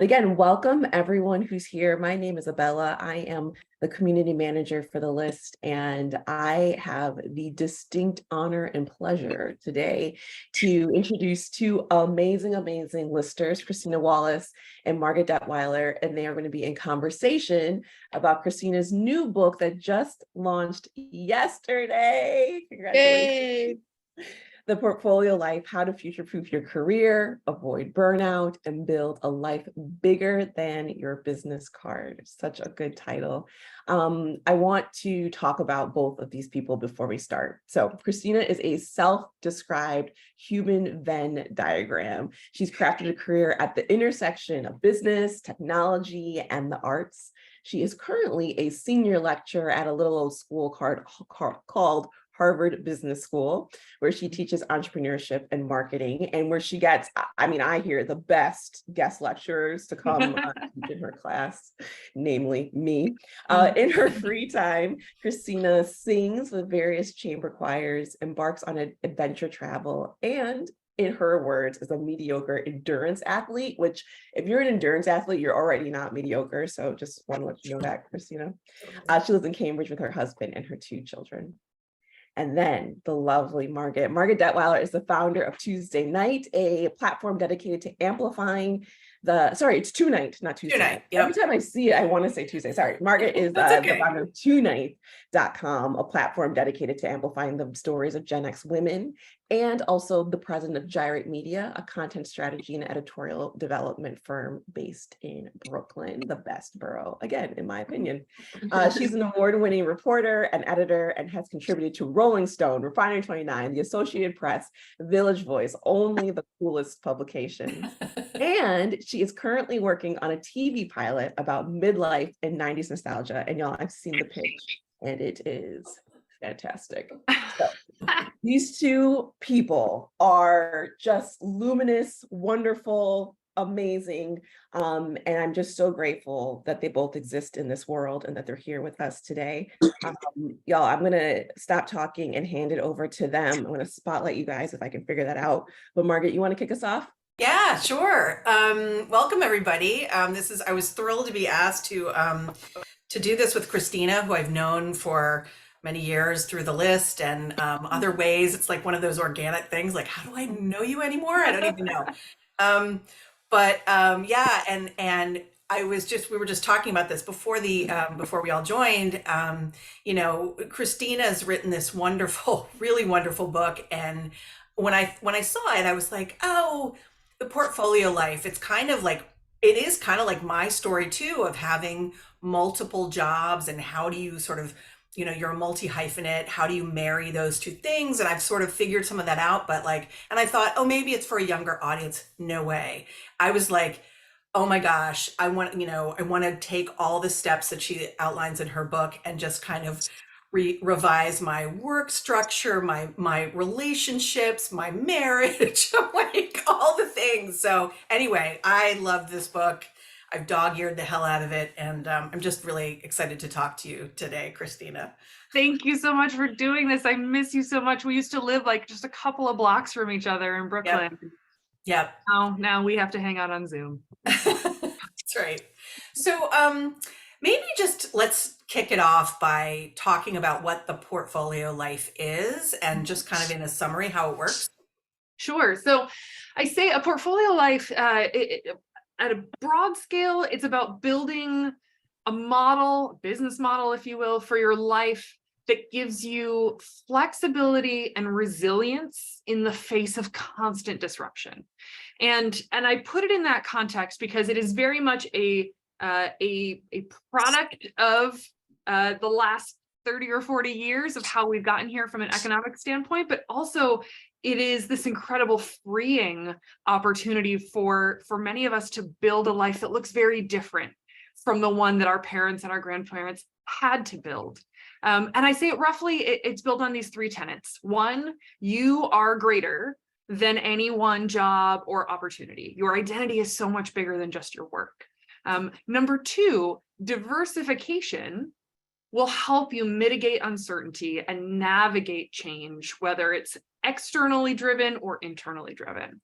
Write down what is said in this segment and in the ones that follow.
Again, welcome everyone who's here. My name is Abella. I am the community manager for TheLi.st, and I have the distinct honor and pleasure today to introduce two amazing listers, Christina Wallace and Margit Detweiler, and they are going to be in conversation about Christina's new book that just launched yesterday. Congratulations. Yay. The Portfolio Life: How to Future-Proof Your Career, Avoid Burnout, and Build a Life Bigger Than Your Business Card. Such a good title. I want to talk about both of these people before we start. So Christina is a self-described human Venn diagram. She's crafted a career at the intersection of business, technology, and the arts. She is currently a senior lecturer at a little old school called Harvard Business School, where she teaches entrepreneurship and marketing, and where she gets, I hear the best guest lecturers to come teach in her class, namely me. In her free time, Christina sings with various chamber choirs, embarks on an adventure travel, and in her words, is a mediocre endurance athlete, which if you're an endurance athlete, you're already not mediocre. So just want to let you know that, Christina. She lives in Cambridge with her husband and her 2 children. And then the lovely Margit. Margit Detweiler is the founder of Tuesday Night, a platform dedicated to amplifying it's Tonight, not Tuesday Night. Yep. Every time I see it, I want to say Tuesday. Sorry. Margit is the founder of Tonight.com, a platform dedicated to amplifying the stories of Gen X women, and also the president of Gyrate Media, a content strategy and editorial development firm based in Brooklyn, the best borough, again, in my opinion. She's an award-winning reporter and editor and has contributed to Rolling Stone, Refinery 29, the Associated Press, Village Voice, only the coolest publications. And she is currently working on a TV pilot about midlife and 90s nostalgia. And y'all, I've seen the pitch and it is fantastic. So, these 2 people are just luminous, wonderful, amazing. And I'm just so grateful that they both exist in this world and that they're here with us today. Y'all, I'm going to stop talking and hand it over to them. I'm going to spotlight you guys if I can figure that out. But Margit, you want to kick us off? Yeah, sure. Welcome everybody. I was thrilled to be asked to do this with Christina, who I've known for many years through TheLi.st and other ways. It's like one of those organic things, like, how do I know you anymore? I don't even know. Yeah, and we were just talking about this before before we all joined. Christina's written this wonderful, really wonderful book, and when I saw it, I was like, oh, The Portfolio Life. It is kind of like my story too, of having multiple jobs and how do you sort of, you're a multi-hyphenate, how do you marry those 2 things? And I've sort of figured some of that out, and I thought, oh, maybe it's for a younger audience. No way. I was like, oh my gosh, I want to take all the steps that she outlines in her book and just kind of revise my work structure, my relationships, my marriage, like all the things. So anyway, I love this book. I've dog-eared the hell out of it, and I'm just really excited to talk to you today, Christina. Thank you so much for doing this. I miss you so much. We used to live like just a couple of blocks from each other in Brooklyn. Yep. Now we have to hang out on Zoom. That's right. So maybe just let's kick it off by talking about what the Portfolio Life is and just kind of in a summary how it works. Sure. So I say a portfolio life, at a broad scale, it's about building a business model, if you will, for your life that gives you flexibility and resilience in the face of constant disruption. And I put it in that context because it is very much a product of the last 30 or 40 years of how we've gotten here from an economic standpoint, but also it is this incredible freeing opportunity for many of us to build a life that looks very different from the one that our parents and our grandparents had to build. And I say it roughly, it's built on these 3 tenets. 1, you are greater than any one job or opportunity. Your identity is so much bigger than just your work. Number 2, diversification will help you mitigate uncertainty and navigate change, whether it's externally driven or internally driven.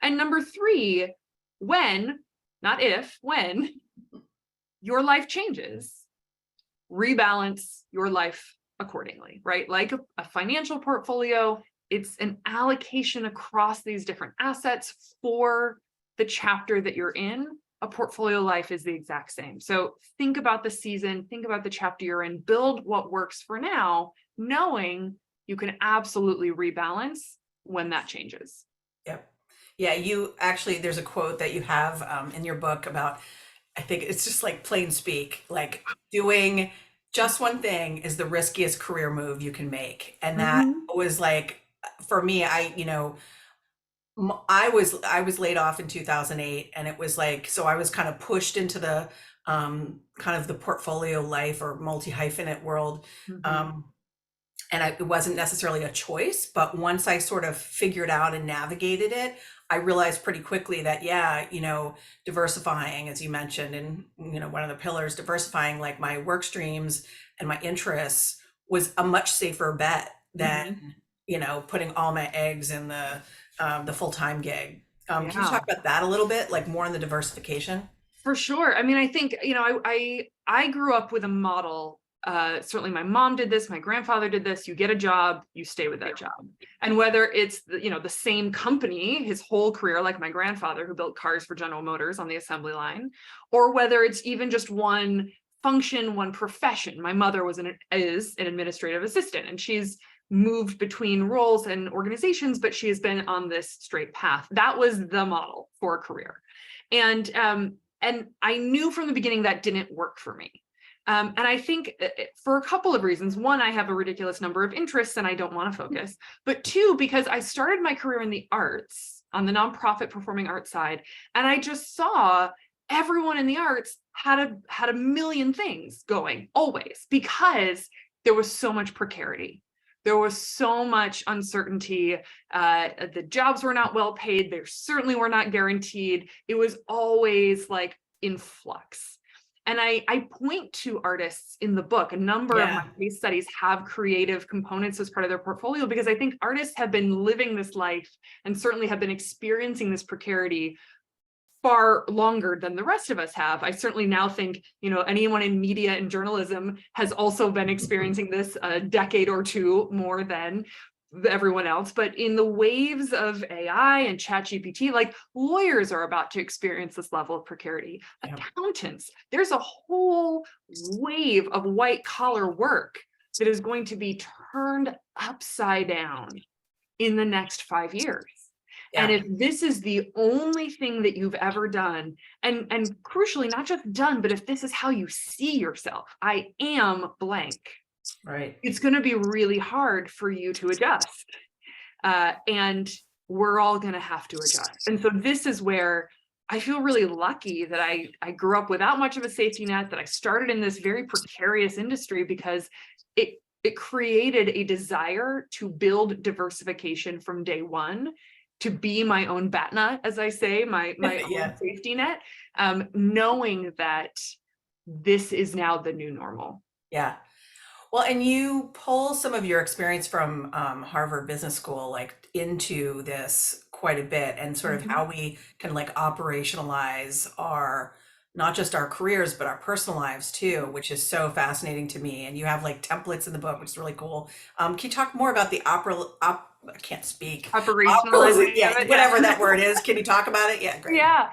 And number 3, when not if, when your life changes, rebalance your life accordingly, right? Like a financial portfolio, it's an allocation across these different assets for the chapter that you're in. A portfolio life is the exact same. So think about the season, think about the chapter you're in, build what works for now, knowing you can absolutely rebalance when that changes. Yep. Yeah, you actually, there's a quote that you have in your book about, I think it's just like plain speak, like doing just one thing is the riskiest career move you can make. And that Mhm. was like, for me, I was laid off in 2008, and it was like, so I was kind of pushed into the kind of the portfolio life or multi-hyphenate world. Mhm. Um, and it wasn't necessarily a choice, but once I sort of figured out and navigated it, I realized pretty quickly that, yeah, diversifying, as you mentioned, and one of the pillars, diversifying like my work streams and my interests was a much safer bet than Mhm. putting all my eggs in the full-time gig. Can you Yeah. talk about that a little bit, like more on the diversification? For sure. I mean, I think, I grew up with a model. Certainly my mom did this, my grandfather did this. You get a job, you stay with that job. And whether it's the same company his whole career, like my grandfather who built cars for General Motors on the assembly line, or whether it's even just one function, one profession. My mother is an administrative assistant, and she's moved between roles and organizations, but she has been on this straight path. That was the model for a career. And I knew from the beginning that didn't work for me. And I think for a couple of reasons. One, I have a ridiculous number of interests and I don't want to focus. But two, because I started my career in the arts, on the nonprofit performing arts side, and I just saw everyone in the arts had a million things going always, because there was so much precarity. There was so much uncertainty. The jobs were not well paid. They certainly were not guaranteed. It was always like in flux. And I point to artists in the book. A number of my Yeah. case studies have creative components as part of their portfolio, because I think artists have been living this life and certainly have been experiencing this precarity far longer than the rest of us have. I certainly now think, anyone in media and journalism has also been experiencing this a decade or two more than everyone else. But in the waves of AI and ChatGPT, like lawyers are about to experience this level of precarity. Yeah. Accountants, there's a whole wave of white collar work that is going to be turned upside down in the next 5 years. And Yeah. if this is the only thing that you've ever done, and crucially, not just done, but if this is how you see yourself, I am blank, Right. it's going to be really hard for you to adjust. And we're all going to have to adjust. And so this is where I feel really lucky that I grew up without much of a safety net, that I started in this very precarious industry, because it created a desire to build diversification from day one, to be my own BATNA, as I say, my Yeah. own safety net, knowing that this is now the new normal. Yeah. Well, and you pull some of your experience from Harvard Business School like into this quite a bit, and sort of how we can like operationalize our not just our careers but our personal lives too, which is so fascinating to me. And you have like templates in the book, which is really cool. Can you talk more about the I can't speak. Operationalizing Yeah, of it, whatever that word is. Can you talk about it? Yeah, great. Yeah.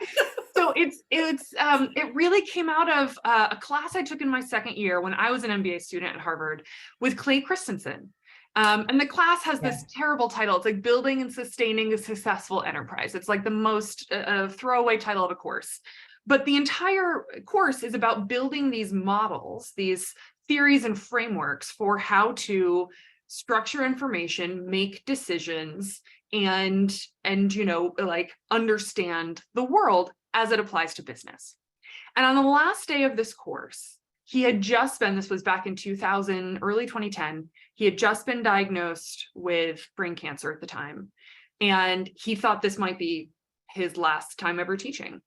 So it really came out of a class I took in my second year when I was an MBA student at Harvard with Clay Christensen. And the class has this terrible title. It's like Building and Sustaining a Successful Enterprise. It's like the most throwaway title of a course. But the entire course is about building these models, these theories and frameworks for how to structure information, make decisions, and like understand the world as it applies to business. And on the last day of this course, he had just been, this was back in 2000, early 2010, he had just been diagnosed with brain cancer at the time. And he thought this might be his last time ever teaching.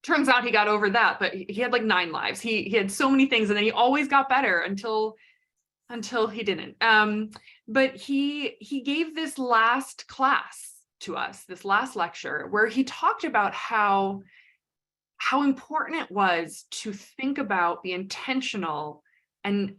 Turns out he got over that, but he had like 9 lives. He had so many things, and then he always got better until he didn't. But he gave this last class to us, this last lecture, where he talked about how how important it was to think about the intentional and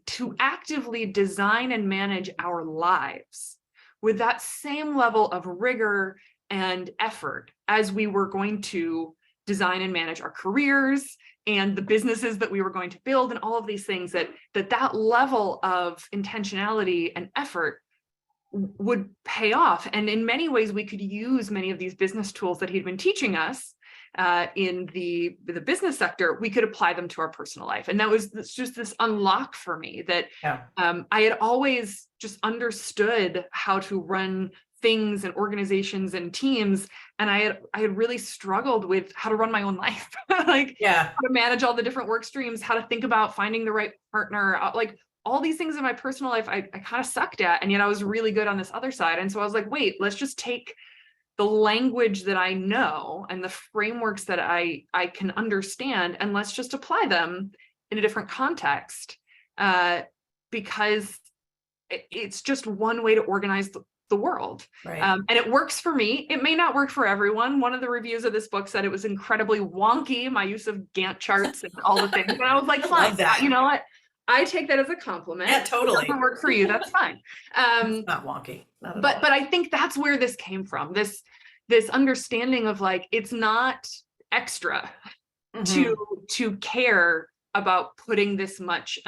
to actively design and manage our lives with that same level of rigor and effort as we were going to design and manage our careers and the businesses that we were going to build and all of these things, that level of intentionality and effort would pay off. And in many ways, we could use many of these business tools that he'd been teaching us in the business sector. We could apply them to our personal life. And that was just this unlock for me that I had always just understood how to run things and organizations and teams. And I had really struggled with how to run my own life, like how to manage all the different work streams, how to think about finding the right partner, like all these things in my personal life, I kind of sucked at, and yet I was really good on this other side. And so I was like, wait, let's just take the language that I know and the frameworks that I can understand, and let's just apply them in a different context, because it's just one way to organize the world. Right. And it works for me. It may not work for everyone. One of the reviews of this book said it was incredibly wonky, my use of Gantt charts and all the things. And I was like, fine, you know what? I take that as a compliment. Yeah, totally. If it doesn't work for you, that's fine. It's not wonky. Not at all. But I think that's where this came from. This understanding of like, it's not extra to care about putting this much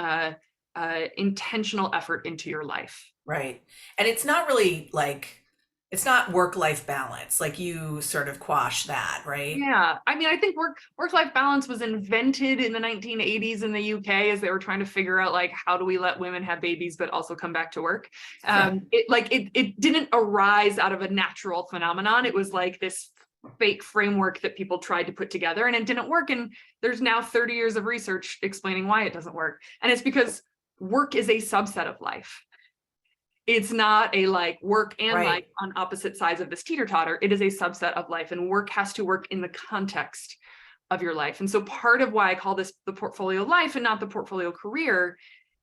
intentional effort into your life. Right. And it's not really like, it's not work-life balance. Like you sort of quash that, right? Yeah. I mean, I think work-life balance was invented in the 1980s in the UK as they were trying to figure out like, how do we let women have babies, but also come back to work? It didn't arise out of a natural phenomenon. It was like this fake framework that people tried to put together, and it didn't work. And there's now 30 years of research explaining why it doesn't work. And it's because work is a subset of life. It's not a like work and life on opposite sides of this teeter-totter. It is a subset of life, and work has to work in the context of your life. And so part of why I call this the portfolio life and not the portfolio career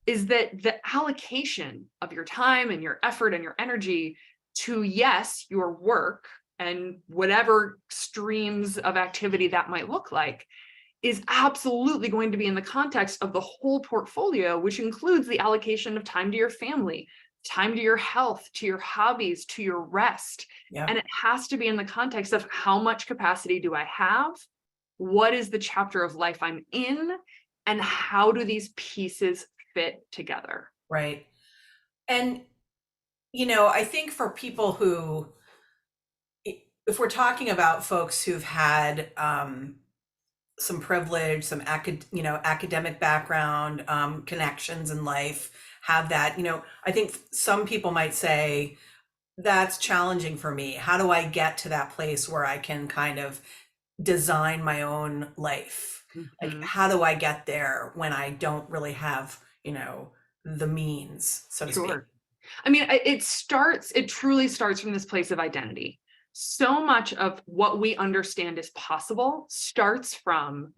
is that the allocation of your time and your effort and your energy to, yes, your work and whatever streams of activity that might look like is absolutely going to be in the context of the whole portfolio, which includes the allocation of time to your family, time to your health, to your hobbies, to your rest. And it has to be in the context of how much capacity do I have? What is the chapter of life I'm in? And how do these pieces fit together? Right. And, you know, I think for people who, if we're talking about folks who've had some privilege, some academic background, connections in life, have that, I think some people might say, that's challenging for me. How do I get to that place where I can kind of design my own life? Like, how do I get there when I don't really have, the means, so to speak? I mean, it truly starts from this place of identity. So much of what we understand is possible starts from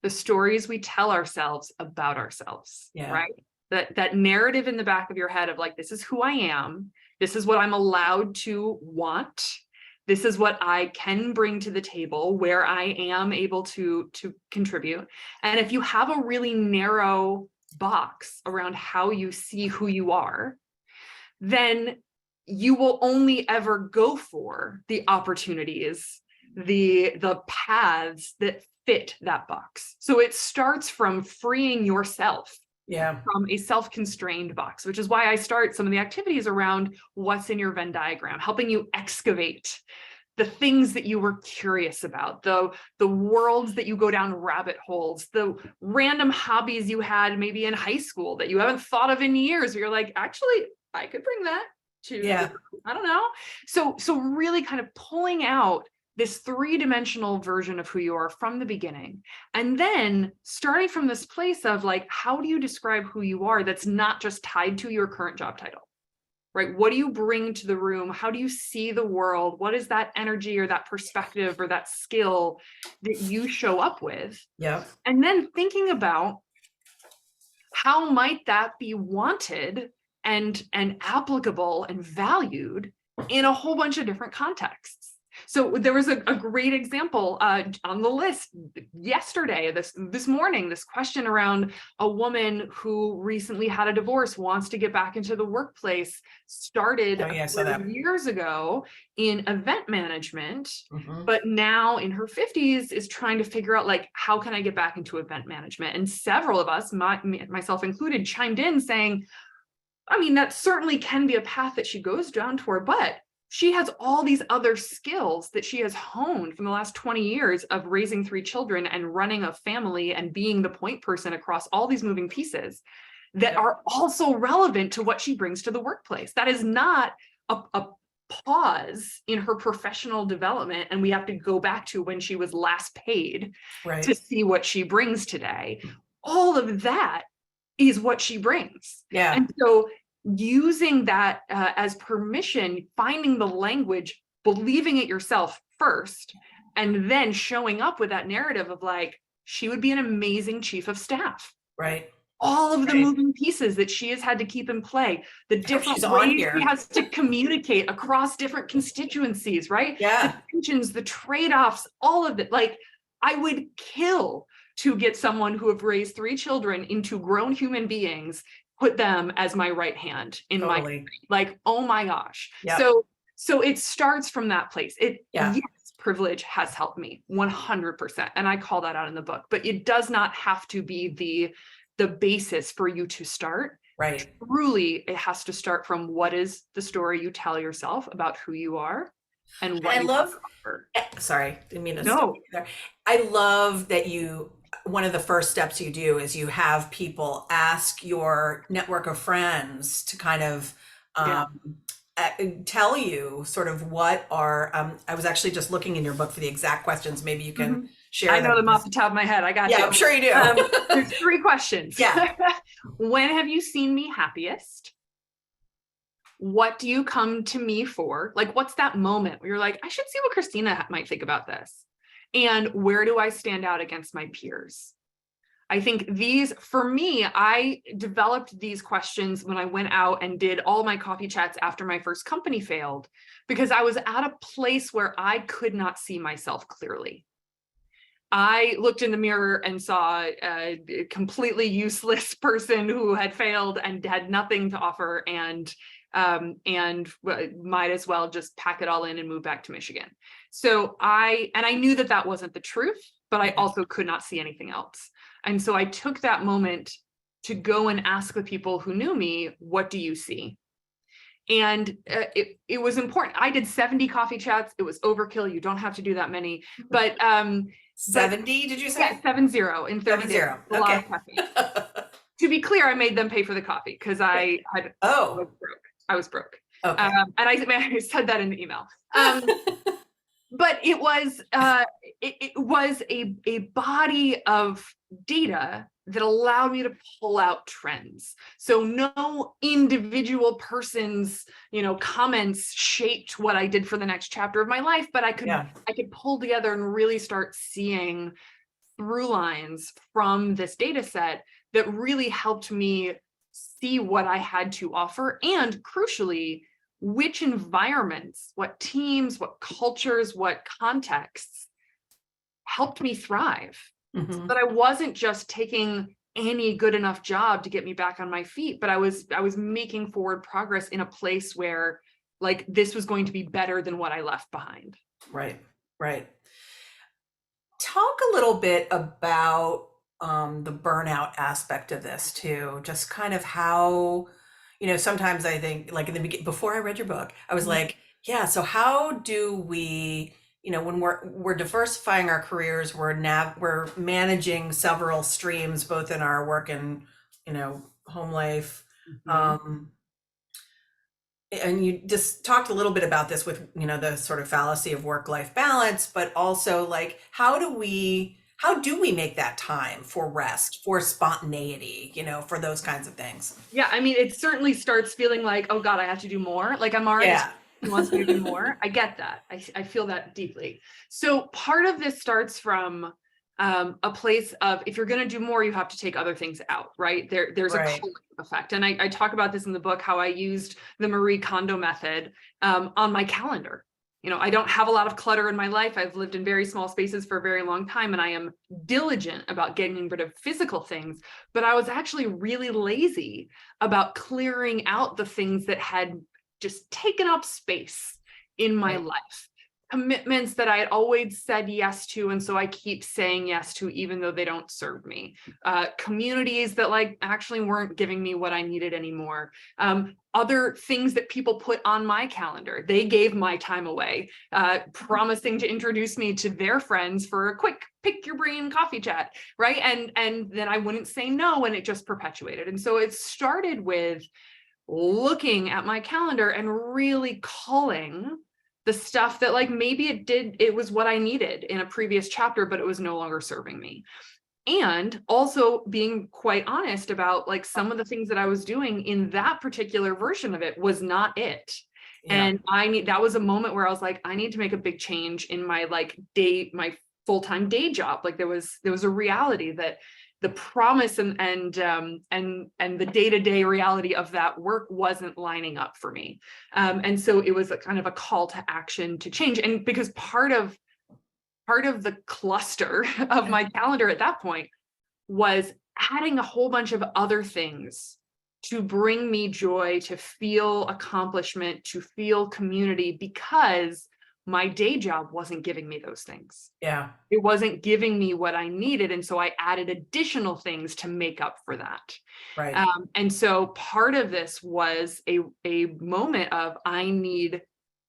the stories we tell ourselves about ourselves, right? That narrative in the back of your head of like, this is who I am. This is what I'm allowed to want. This is what I can bring to the table, where I am able to contribute. And if you have a really narrow box around how you see who you are, then you will only ever go for the opportunities, the paths that fit that box. So it starts from freeing yourself from a self-constrained box, which is why I start some of the activities around what's in your Venn diagram, helping you excavate the things that you were curious about, the worlds that you go down rabbit holes, the random hobbies you had maybe in high school that you haven't thought of in years, where you're like, actually, I could bring that to, I don't know. So really kind of pulling out this three-dimensional version of who you are from the beginning. And then starting from this place of like, how do you describe who you are that's not just tied to your current job title, right? What do you bring to the room? How do you see the world? What is that energy or that perspective or that skill that you show up with? And then thinking about how might that be wanted and applicable and valued in a whole bunch of different contexts. So there was a great example on the list yesterday, this morning, this question around a woman who recently had a divorce, wants to get back into the workplace, started Oh, yeah, I saw that. years ago in event management, Mhm. but now in her 50s is trying to figure out, like, how can I get back into event management? And several of us, myself included, chimed in saying, I mean, that certainly can be a path that she goes down toward, but she has all these other skills that she has honed from the last 20 years of raising 3 children and running a family and being the point person across all these moving pieces that are also relevant to what she brings to the workplace. That is not a pause in her professional development, and we have to go back to when she was last paid Right. to see what she brings today. All of that is what she brings. Yeah. And so using that as permission, finding the language, believing it yourself first, and then showing up with that narrative of, like, she would be an amazing chief of staff. Right. All of the Right. moving pieces that she has had to keep in play, the different she's on ways here. she has to communicate across different constituencies, right? Yeah. The tensions, the trade-offs, all of it. Like, I would kill to get someone who have raised 3 children into grown human beings, put them as my right hand in Totally. my, like, oh my gosh. Yeah. So it starts from that place. Yeah. Yes, privilege has helped me 100%. And I call that out in the book, but it does not have to be the basis for you to start. Right. Truly, it has to start from what is the story you tell yourself about who you are and what I you love, have to offer. sorry, didn't mean to No. stop you there. I love that one of the first steps you do is you have people ask your network of friends to kind of Yeah. tell you sort of what are, I was actually just looking in your book for the exact questions. Maybe you can share I know them because- off the top of my head. I got you. Yeah, I'm sure you do. There's 3 questions. Yeah. When have you seen me happiest? What do you come to me for? Like, what's that moment where you're like, I should see what Christina might think about this? And where do I stand out against my peers? I think these, for me, I developed these questions when I went out and did all my coffee chats after my first company failed, because I was at a place where I could not see myself clearly. I looked in the mirror and saw a completely useless person who had failed and had nothing to offer, and might as well just pack it all in and move back to Michigan. So I knew that that wasn't the truth, but I also could not see anything else. And so I took that moment to go and ask the people who knew me, what do you see? And it was important. I did 70 coffee chats. It was overkill. You don't have to do that many, but 70, did you say? Yeah, 70 in 30 days. 70. A lot of coffee. To be clear, I made them pay for the coffee because I was broke. I was broke. Okay. And I said that in the email. But it was a body of data that allowed me to pull out trends. So no individual person's, comments shaped what I did for the next chapter of my life, but I could pull together and really start seeing through lines from this data set that really helped me see what I had to offer, and crucially, which environments, what teams, what cultures, what contexts helped me thrive. Mhm. So that I wasn't just taking any good enough job to get me back on my feet, but I was making forward progress in a place where, like, this was going to be better than what I left behind. Right. Talk a little bit about the burnout aspect of this too. Just kind of how, sometimes I think, like in the beginning, before I read your book, I was like, yeah, so how do we, when we're diversifying our careers, we're managing several streams, both in our work and, home life. And you just talked a little bit about this with, the sort of fallacy of work-life balance, but also, like, how do we make that time for rest, for spontaneity, for those kinds of things? Yeah, I mean, it certainly starts feeling like, oh God, I have to do more. Like, I'm already who wants me to do more. I get that. I feel that deeply. So part of this starts from a place of, if you're going to do more, you have to take other things out, right? There's a culling effect. And I talk about this in the book, how I used the Marie Kondo method on my calendar. I don't have a lot of clutter in my life. I've lived in very small spaces for a very long time, and I am diligent about getting rid of physical things, but I was actually really lazy about clearing out the things that had just taken up space in my life. Commitments that I had always said yes to, and so I keep saying yes to, even though they don't serve me. Communities that like actually weren't giving me what I needed anymore. Other things that people put on my calendar. They gave my time away, promising to introduce me to their friends for a quick pick your brain coffee chat, right? And then I wouldn't say no, and it just perpetuated. And so it started with looking at my calendar and really culling the stuff that like maybe it was what I needed in a previous chapter, but it was no longer serving me. And also being quite honest about like some of the things that I was doing in that particular version of it was not it. Yeah. And that was a moment where I was like, I need to make a big change in my my full-time day job. Like there was a reality that the promise and the day-to-day reality of that work wasn't lining up for me. And so it was a kind of a call to action to change. And because part of the cluster of my calendar at that point was adding a whole bunch of other things to bring me joy, to feel accomplishment, to feel community, because my day job wasn't giving me those things. Yeah. It wasn't giving me what I needed. And so I added additional things to make up for that. Right. And so part of this was a moment of, I need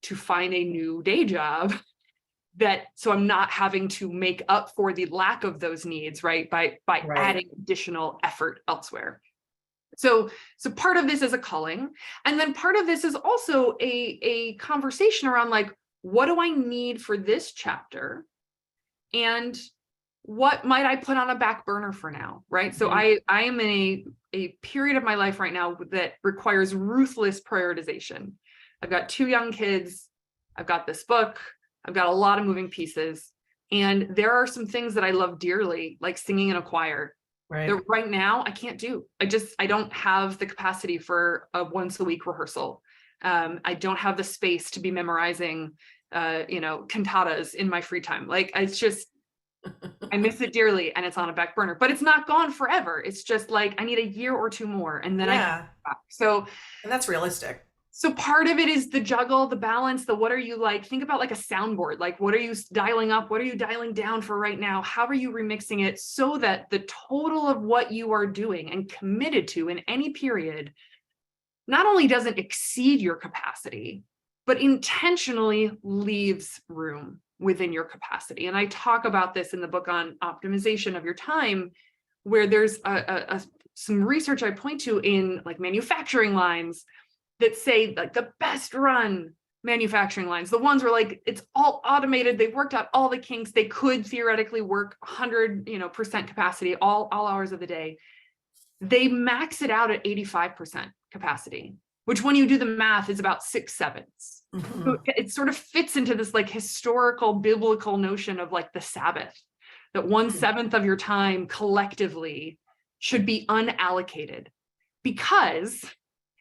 to find a new day job so I'm not having to make up for the lack of those needs, right? By adding additional effort elsewhere. So part of this is a culling. And then part of this is also a conversation around like, what do I need for this chapter? And what might I put on a back burner for now, right? So I am in a period of my life right now that requires ruthless prioritization. I've got 2 young kids. I've got this book. I've got a lot of moving pieces. And there are some things that I love dearly, like singing in a choir. That right now I can't do. I don't have the capacity for a once a week rehearsal. I don't have the space to be memorizing, cantatas in my free time. Like it's just, I miss it dearly, and it's on a back burner, but it's not gone forever. It's just like, I need a year or 2 more, and then I can come back. And that's realistic. So part of it is the juggle, the balance, what are you like, think about like a soundboard, like what are you dialing up? What are you dialing down for right now? How are you remixing it so that the total of what you are doing and committed to in any period not only doesn't exceed your capacity, but intentionally leaves room within your capacity. And I talk about this in the book on optimization of your time, where there's some research I point to in like manufacturing lines that say like the best run manufacturing lines, the ones where like it's all automated, they've worked out all the kinks, they could theoretically work 100% capacity all hours of the day. They max it out at 85% capacity, which when you do the math is about 6/7. Mm-hmm. So it sort of fits into this like historical biblical notion of like the Sabbath, that 1/7 of your time collectively should be unallocated, because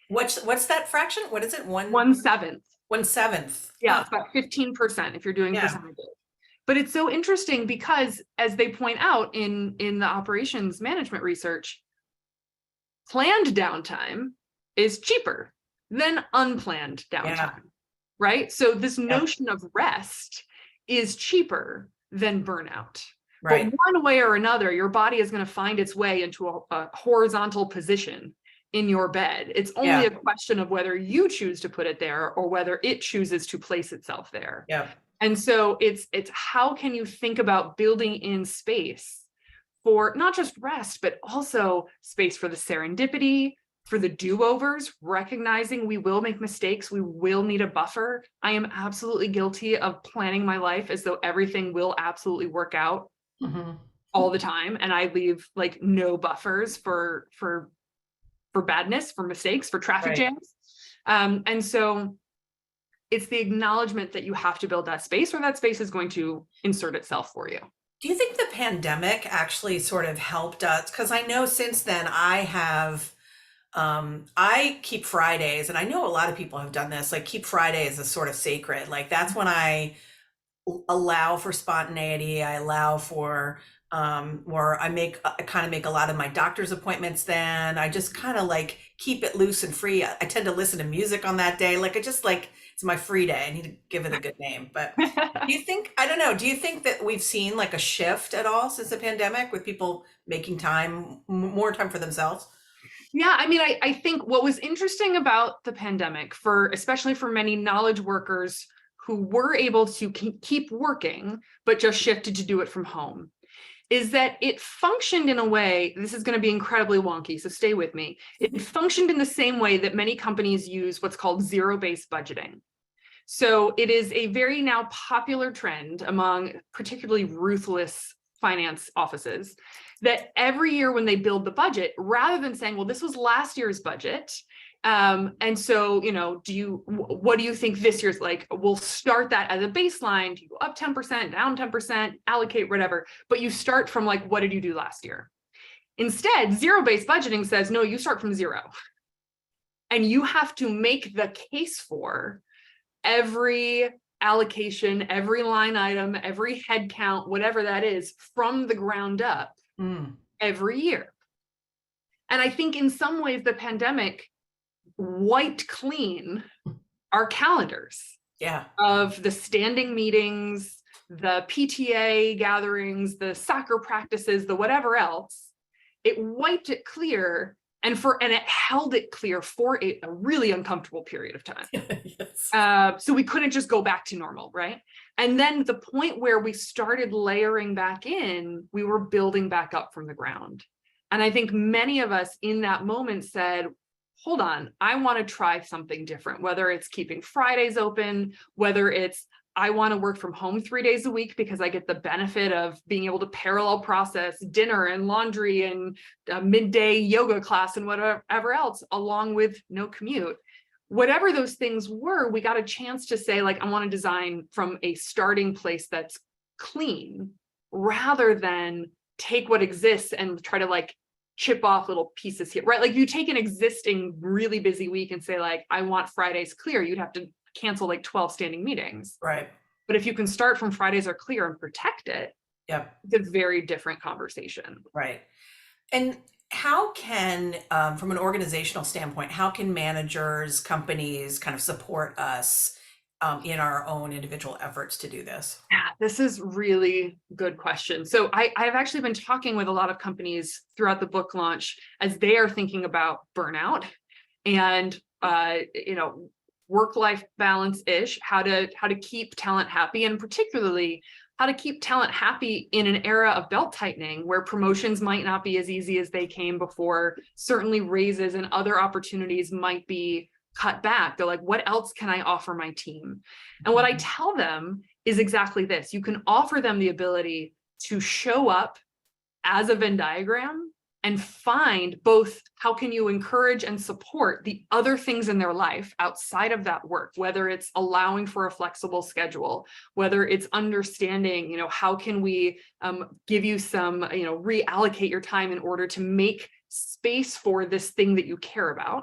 what's that fraction? What is it? 1/7. 1/7. Yeah, it's about 15% if you're doing percentages. But it's so interesting because, as they point out in the operations management research, planned downtime is cheaper than unplanned downtime, right? So this notion of rest is cheaper than burnout. Right. But one way or another, your body is going to find its way into a horizontal position in your bed. It's only a question of whether you choose to put it there or whether it chooses to place itself there. Yeah. And so it's how can you think about building in space for not just rest, but also space for the serendipity, for the do-overs, recognizing we will make mistakes, we will need a buffer. I am absolutely guilty of planning my life as though everything will absolutely work out all the time, and I leave like no buffers for badness, for mistakes, for traffic jams. And so it's the acknowledgement that you have to build that space, or that space is going to insert itself for you. Do you think the pandemic actually sort of helped us? Because I know since then I have I keep Fridays, and I know a lot of people have done this, like keep Fridays as sort of sacred. Like that's when I allow for spontaneity. I allow for where I kind of make a lot of my doctor's appointments then. I just kind of like keep it loose and free. I tend to listen to music on that day. Like I just like it's my free day. I need to give it a good name. But do you think, I don't know, do you think that we've seen like a shift at all since the pandemic with people making time, more time for themselves? Yeah, I mean, I think what was interesting about the pandemic for, especially for many knowledge workers who were able to keep working, but just shifted to do it from home, is that it functioned in a way, this is going to be incredibly wonky, so stay with me. It functioned in the same way that many companies use what's called zero-based budgeting. So it is a very now popular trend among particularly ruthless finance offices that every year when they build the budget, rather than saying, well, this was last year's budget, and so, what do you think this year's like? We'll start that as a baseline. Do you go up 10%, down 10%, allocate whatever, but you start from like, what did you do last year? Instead, zero-based budgeting says, no, you start from zero. And you have to make the case for every allocation, every line item, every head count, whatever that is, from the ground up every year. And I think in some ways the pandemic wiped clean our calendars of the standing meetings, the PTA gatherings, the soccer practices, the whatever else. It wiped it clear, and it held it clear for a really uncomfortable period of time. Yes. So we couldn't just go back to normal, right? And then the point where we started layering back in, we were building back up from the ground. And I think many of us in that moment said, hold on, I want to try something different, whether it's keeping Fridays open, whether it's I want to work from home 3 days a week because I get the benefit of being able to parallel process dinner and laundry and a midday yoga class and whatever else, along with no commute. Whatever those things were, we got a chance to say, like, I want to design from a starting place that's clean, rather than take what exists and try to like chip off little pieces here, right? Like you take an existing really busy week and say like, I want Fridays clear, you'd have to cancel like 12 standing meetings. Right. But if you can start from Fridays are clear and protect it, it's a very different conversation. Right. And how can, from an organizational standpoint, how can managers, companies kind of support us in our own individual efforts to do this? Yeah, this is really good question. So I've actually been talking with a lot of companies throughout the book launch as they are thinking about burnout and, work-life balance-ish, how to keep talent happy, and particularly how to keep talent happy in an era of belt tightening where promotions might not be as easy as they came before. Certainly raises and other opportunities might be cut back. They're like, what else can I offer my team? And what I tell them is exactly this. You can offer them the ability to show up as a Venn diagram and find both how can you encourage and support the other things in their life outside of that work, whether it's allowing for a flexible schedule, whether it's understanding, how can we give you some, reallocate your time in order to make space for this thing that you care about.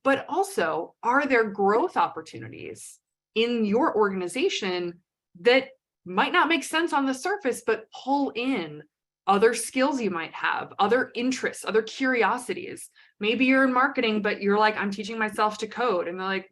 But also, are there growth opportunities in your organization that might not make sense on the surface, but pull in other skills you might have, other interests, other curiosities? Maybe you're in marketing, but you're like, I'm teaching myself to code. And they're like,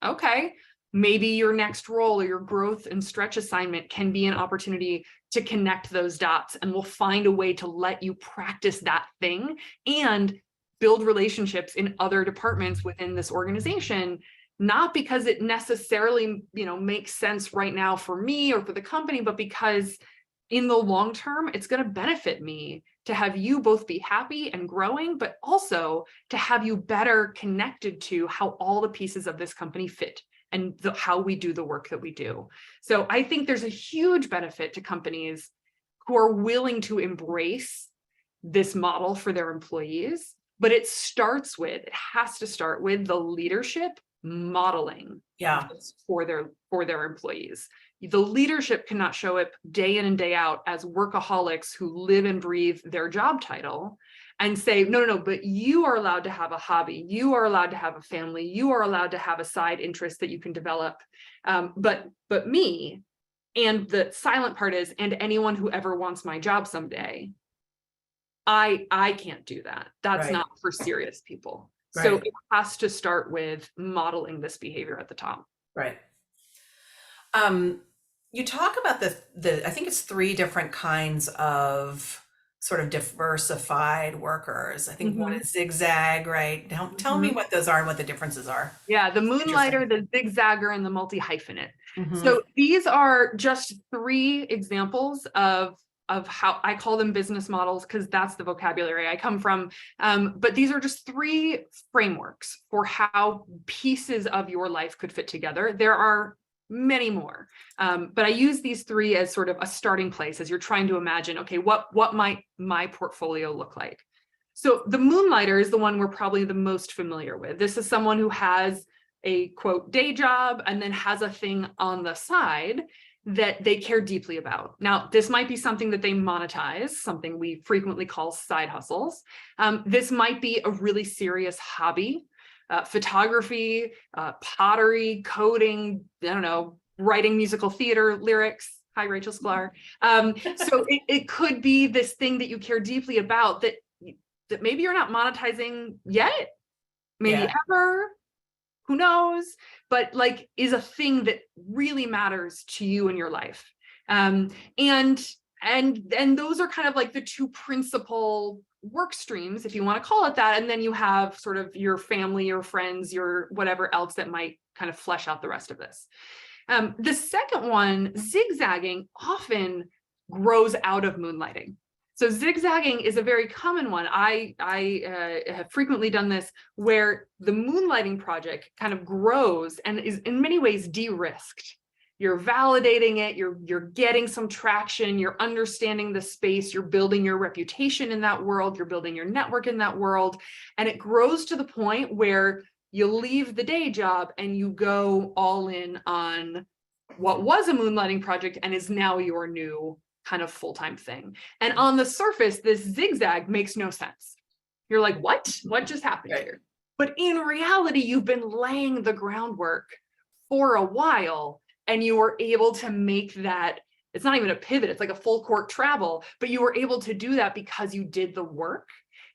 okay, maybe your next role or your growth and stretch assignment can be an opportunity to connect those dots, and we'll find a way to let you practice that thing and build relationships in other departments within this organization, not because it necessarily, makes sense right now for me or for the company, but because in the long term, it's going to benefit me to have you both be happy and growing, but also to have you better connected to how all the pieces of this company fit and how we do the work that we do. So I think there's a huge benefit to companies who are willing to embrace this model for their employees, but it has to start with the leadership modeling for their employees. The leadership cannot show up day in and day out as workaholics who live and breathe their job title and say, no, no, no, but you are allowed to have a hobby. You are allowed to have a family. You are allowed to have a side interest that you can develop. But me, and the silent part is, and anyone who ever wants my job someday, I can't do that. That's Right. not for serious people. Right. So it has to start with modeling this behavior at the top. Right. You talk about the I think it's 3 different kinds of sort of diversified workers. I think one is zigzag, right? Tell me what those are and what the differences are. Yeah, the moonlighter, the zigzagger, and the multi-hyphenate. So these are just 3 examples of how I call them business models, because that's the vocabulary I come from. But these are just 3 frameworks for how pieces of your life could fit together. There are many more, but I use these 3 as sort of a starting place as you're trying to imagine, okay, what might my portfolio look like? So the moonlighter is the one we're probably the most familiar with. This is someone who has a quote day job and then has a thing on the side that they care deeply about. Now, this might be something that they monetize, something we frequently call side hustles. This might be a really serious hobby, photography, pottery, coding, I don't know, writing musical theater lyrics. Hi, Rachel Sklar. So it could be this thing that you care deeply about that maybe you're not monetizing yet, maybe ever, who knows, but like is a thing that really matters to you in your life. And those are kind of like the 2 principal work streams, if you want to call it that. And then you have sort of your family, your friends, your whatever else that might kind of flesh out the rest of this. The second one, zigzagging, often grows out of moonlighting. So zigzagging is a very common one. I have frequently done this, where the moonlighting project kind of grows and is in many ways de-risked. You're validating it, you're getting some traction, you're understanding the space, you're building your reputation in that world, you're building your network in that world, and it grows to the point where you leave the day job and you go all in on what was a moonlighting project and is now your new kind of full-time thing. And on the surface, this zigzag makes no sense. You're like, what just happened here? But in reality, you've been laying the groundwork for a while, and you were able to make that, it's not even a pivot, it's like a full court travel, but you were able to do that because you did the work,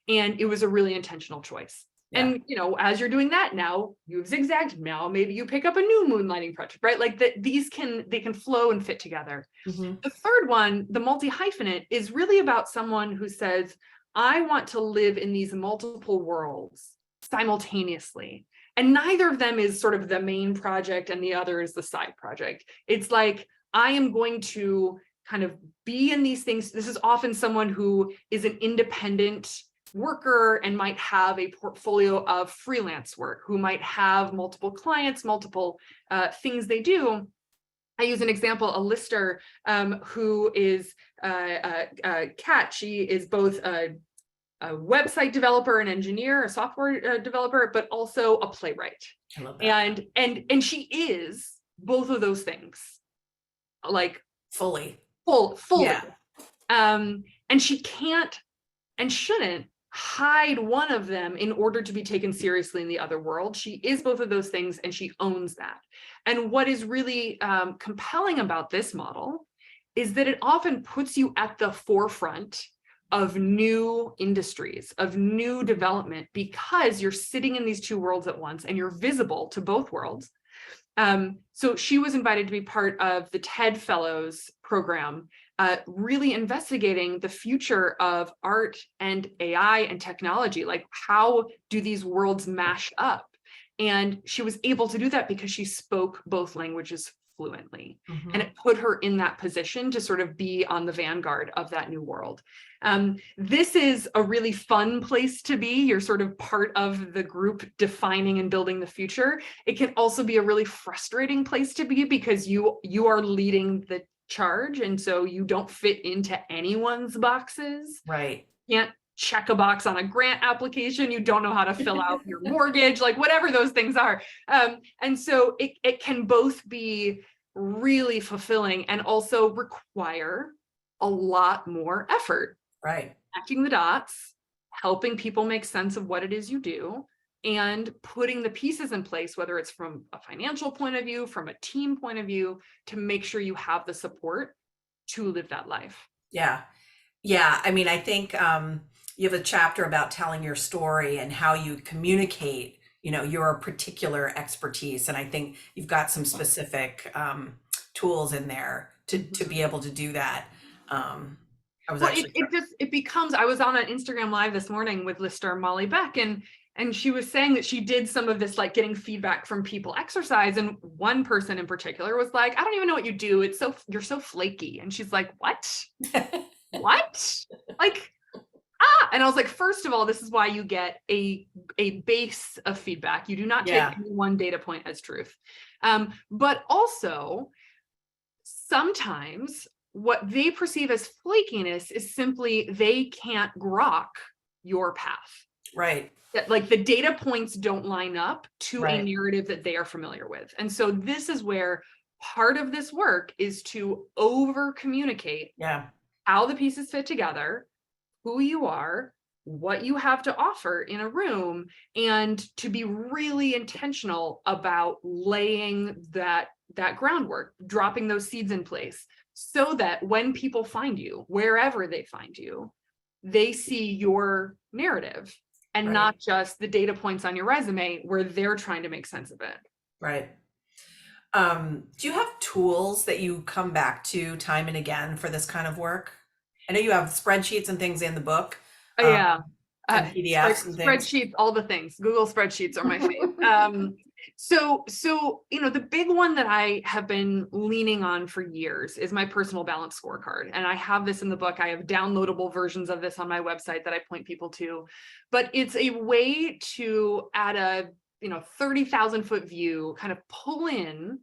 and it was a really intentional choice. And, you know, as you're doing that now, you've zigzagged, now maybe you pick up a new moonlighting project, right? Like that, they can flow and fit together. The third one, the multi-hyphenate, is really about someone who says, I want to live in these multiple worlds simultaneously. And neither of them is sort of the main project and the other is the side project. It's like, I am going to kind of be in these things. This is often someone who is an independent worker and might have a portfolio of freelance work, who might have multiple clients, multiple things they do. I use an example, a lister who is Kat. She is both a website developer, an engineer, a software developer, but also a playwright. I love that. And she is both of those things, like fully. Yeah. And she can't and shouldn't hide one of them in order to be taken seriously in the other world. She is both of those things, and she owns that. And what is really compelling about this model is that it often puts you at the forefront of new industries, of new development, because you're sitting in these 2 worlds at once and you're visible to both worlds. So she was invited to be part of the TED Fellows program, really investigating the future of art and AI and technology. Like, how do these worlds mash up? And she was able to do that because she spoke both languages fluently. And it put her in that position to sort of be on the vanguard of that new world. This is a really fun place to be. You're sort of part of the group defining and building the future. It can also be a really frustrating place to be because you are leading the charge, and so you don't fit into anyone's boxes. Right. You can't check a box on a grant application. You don't know how to fill out your mortgage, like whatever those things are. And so it can both be really fulfilling and also require a lot more effort. Right. Connecting the dots, helping people make sense of what it is you do, and putting the pieces in place, whether it's from a financial point of view, from a team point of view, to make sure you have the support to live that life. Yeah. Yeah. I mean, I think you have a chapter about telling your story and how you communicate, your particular expertise. And I think you've got some specific tools in there to be able to do that. I was actually it becomes, I was on an Instagram live this morning with lister Molly Beck, and she was saying that she did some of this, like, getting feedback from people exercise. And one person in particular was like, I don't even know what you do. You're so flaky. And she's like, what? What? Like, and I was like, first of all, this is why you get a base of feedback. You do not take any one data point as truth. But also, sometimes what they perceive as flakiness is simply they can't grok your path. Right. That, like, the data points don't line up to a narrative that they are familiar with. And so this is where part of this work is to over communicate how the pieces fit together, who you are, what you have to offer in a room, and to be really intentional about laying that groundwork, dropping those seeds in place, so that when people find you, wherever they find you, they see your narrative and not just the data points on your resume where they're trying to make sense of it. Right. Do you have tools that you come back to time and again for this kind of work? I know you have spreadsheets and things in the book. And PDFs and things. Spreadsheets, all the things. Google spreadsheets are my favorite. So, the big one that I have been leaning on for years is my personal balance scorecard. And I have this in the book. I have downloadable versions of this on my website that I point people to, but it's a way to, at a 30,000 foot view, kind of pull in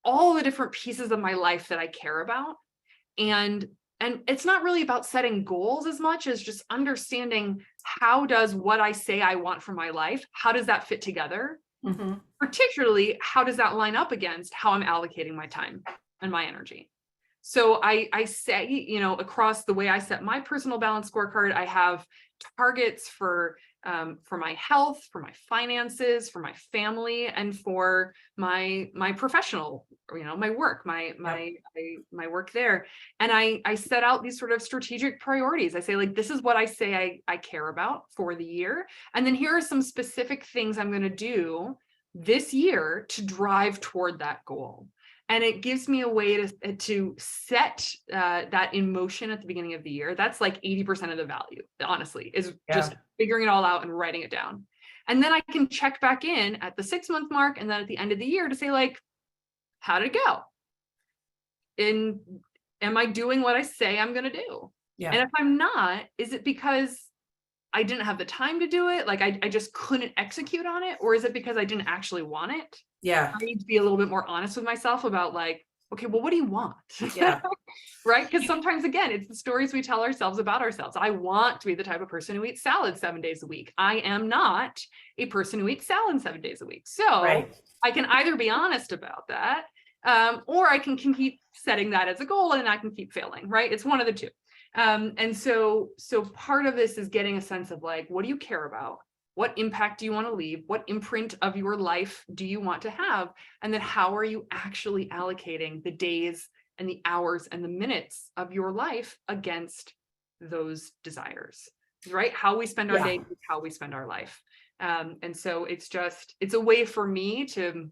all the different pieces of my life that I care about. And it's not really about setting goals as much as just understanding, how does what I say I want for my life, how does that fit together? Mm-hmm. Particularly, how does that line up against how I'm allocating my time and my energy? So I say, across the way I set my personal balance scorecard, I have targets for my health, for my finances, for my family, and for my professional, my work, my work there. And I set out these sort of strategic priorities. I say, like, this is what I say I care about for the year. And then here are some specific things I'm going to do this year to drive toward that goal. And it gives me a way to set that in motion at the beginning of the year. That's like 80% of the value, honestly, is just figuring it all out and writing it down. And then I can check back in at the 6-month mark and then at the end of the year to say, like, how did it go? Am I doing what I say I'm going to do? Yeah. And if I'm not, is it because I didn't have the time to do it? Like, I just couldn't execute on it? Or is it because I didn't actually want it? Yeah. I need to be a little bit more honest with myself about, like, okay, well, what do you want? Yeah. Right? Because sometimes, again, it's the stories we tell ourselves about ourselves. I want to be the type of person who eats salad 7 days a week. I am not a person who eats salad 7 days a week. So I can either be honest about that, or I can keep setting that as a goal and I can keep failing, right? It's one of the two. And so part of this is getting a sense of, like, what do you care about? What impact do you want to leave? What imprint of your life do you want to have? And then how are you actually allocating the days and the hours and the minutes of your life against those desires, right? How we spend our day is how we spend our life. And so it's a way for me to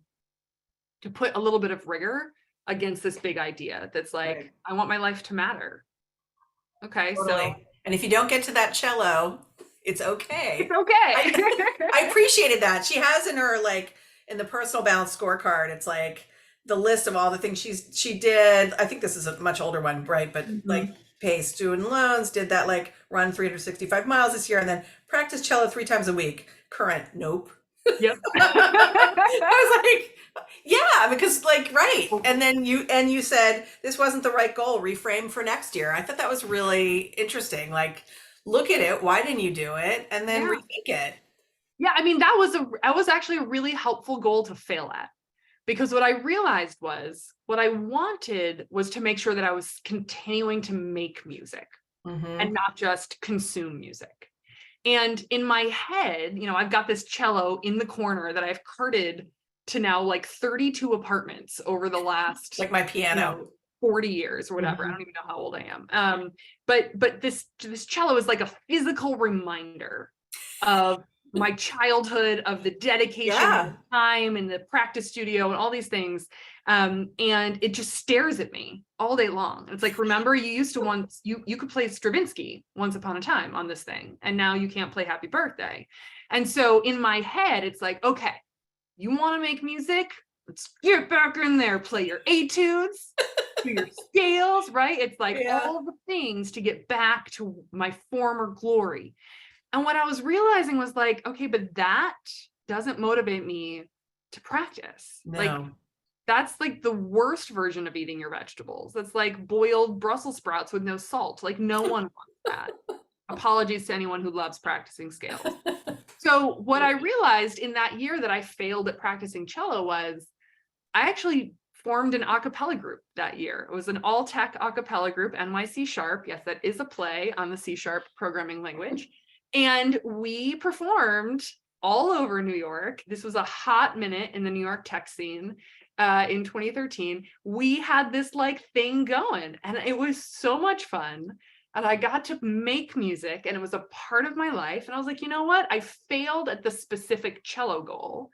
put a little bit of rigor against this big idea that's like, I want my life to matter. Okay. Totally. So, and if you don't get to that cello, it's okay. It's okay. I appreciated that. She has in her, like, in the personal balance scorecard, it's like the list of all the things she did. I think this is a much older one, right? But like, pay student loans, did that, like, run 365 miles this year, and then practice cello 3 times a week. Current, nope. Yep. I was like, yeah, because, like, right. And then you said this wasn't the right goal, reframe for next year. I thought that was really interesting. Like, look at it. Why didn't you do it? And then rethink it. Yeah. I mean, that was actually a really helpful goal to fail at, because what I realized was what I wanted was to make sure that I was continuing to make music and not just consume music. And in my head, I've got this cello in the corner that I've carted to now like 32 apartments over the last, Like my piano. 40 years or whatever. I don't even know how old I am. But this cello is like a physical reminder of my childhood, of the dedication, and the time in the practice studio and all these things. And it just stares at me all day long. It's like, remember, you used to once, you could play Stravinsky once upon a time on this thing, and now you can't play Happy Birthday. And so in my head, it's like, okay, you want to make music? Let's get back in there, play your etudes, do your scales, right? It's like all the things to get back to my former glory. And what I was realizing was like, okay, but that doesn't motivate me to practice. No. Like, that's like the worst version of eating your vegetables. That's like boiled Brussels sprouts with no salt. Like, no one wants that. Apologies to anyone who loves practicing scales. So what I realized in that year that I failed at practicing cello was I actually formed an a cappella group that year. It was an all-tech a cappella group, NYC Sharp. Yes, that is a play on the C# programming language. And we performed all over New York. This was a hot minute in the New York tech scene in 2013. We had this like thing going, and it was so much fun. And I got to make music, and it was a part of my life. And I was like, you know what? I failed at the specific cello goal,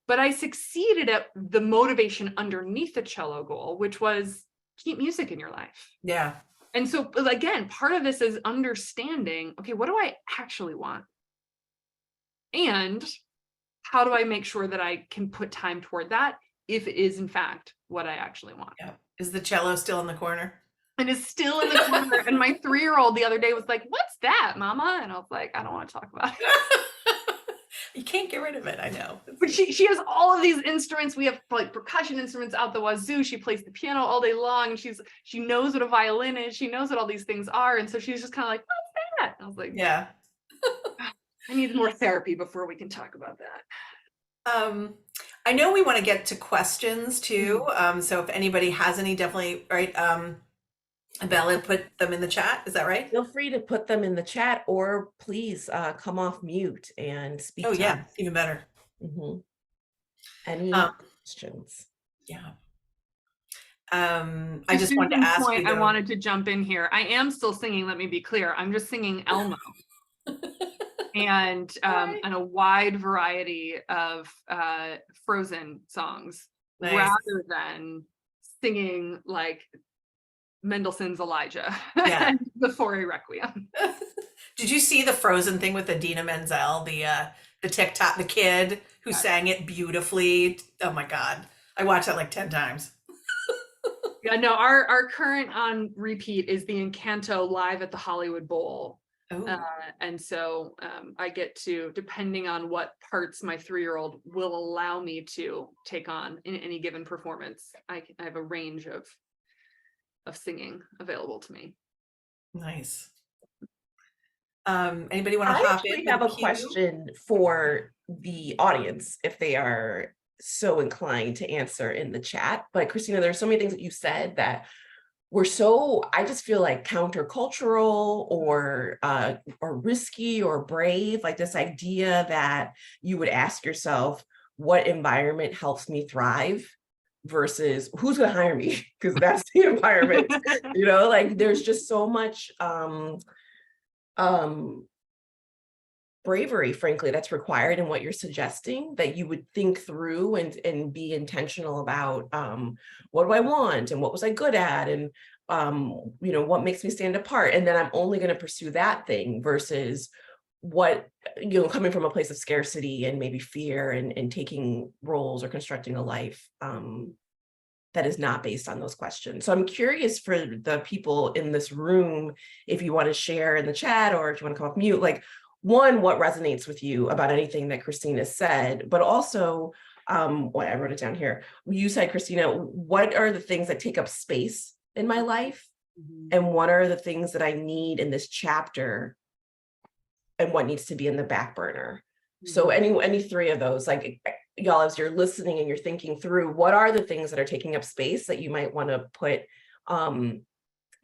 but I succeeded at the motivation underneath the cello goal, which was keep music in your life. Yeah. And so again, part of this is understanding, okay, what do I actually want? And how do I make sure that I can put time toward that if it is in fact what I actually want? Yeah. Is the cello still in the corner? And is still in the corner. And my 3-year-old the other day was like, what's that, Mama? And I was like, I don't want to talk about it. You can't get rid of it, I know. But she has all of these instruments. We have like percussion instruments out the wazoo. She plays the piano all day long. And she knows what a violin is. She knows what all these things are. And so she's just kind of like, what's that? And I was like, yeah. I need more therapy before we can talk about that. I know we want to get to questions too. So if anybody has any, definitely, right? Bella, put them in the chat. Is that right? Feel free to put them in the chat, or please come off mute and speak. Oh yeah, even better. Any questions? Yeah. I just wanted to ask you, though, I wanted to jump in here. I am still singing, let me be clear. I'm just singing Elmo. And a wide variety of Frozen songs, rather than singing like Mendelssohn's Elijah and the Fauré Requiem. Did you see the Frozen thing with Idina Menzel, the TikTok, the kid who sang it beautifully? Oh my God. I watched that like 10 times. Yeah, no, our current on repeat is the Encanto live at the Hollywood Bowl. And so I get to, depending on what parts my 3-year-old will allow me to take on in any given performance, I have a range of singing available to me. Nice. Anybody want to hop in? I have a question for the audience if they are so inclined to answer in the chat. But Christina, there's so many things that you said that were so, I just feel like countercultural or risky or brave, like this idea that you would ask yourself, what environment helps me thrive versus who's going to hire me? Because that's the environment, like there's just so much bravery, frankly, that's required in what you're suggesting, that you would think through and be intentional about what do I want and what was I good at and what makes me stand apart, and then I'm only going to pursue that thing versus what coming from a place of scarcity and maybe fear and taking roles or constructing a life that is not based on those questions. So I'm curious for the people in this room, if you want to share in the chat or if you want to come off mute, like, one, what resonates with you about anything that Christina said, but also, what I wrote it down here. You said, Christina, what are the things that take up space in my life? And what are the things that I need in this chapter and what needs to be in the back burner? So any three of those, like y'all, as you're listening and you're thinking through, what are the things that are taking up space that you might want to put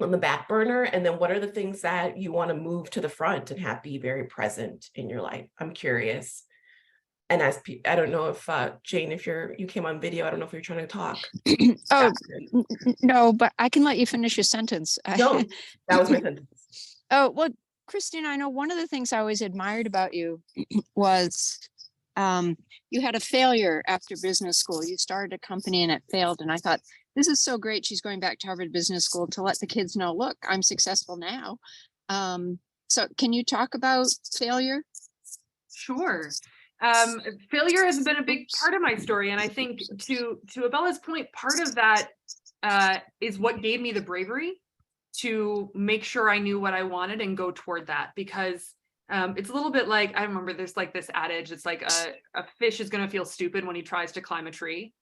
on the back burner? And then what are the things that you want to move to the front and have be very present in your life? I'm curious. And I don't know if Jane, if you came on video, I don't know if you're trying to talk. Oh, no, but I can let you finish your sentence. No, that was my sentence. Oh, well, Christina, I know one of the things I always admired about you was you had a failure after business school. You started a company and it failed. And I thought, this is so great. She's going back to Harvard Business School to let the kids know, look, I'm successful now. So can you talk about failure? Sure. Failure has been a big part of my story. And I think to Abella's point, part of that is what gave me the bravery to make sure I knew what I wanted and go toward that. Because it's a little bit like, I remember there's like this adage, it's like a fish is going to feel stupid when he tries to climb a tree.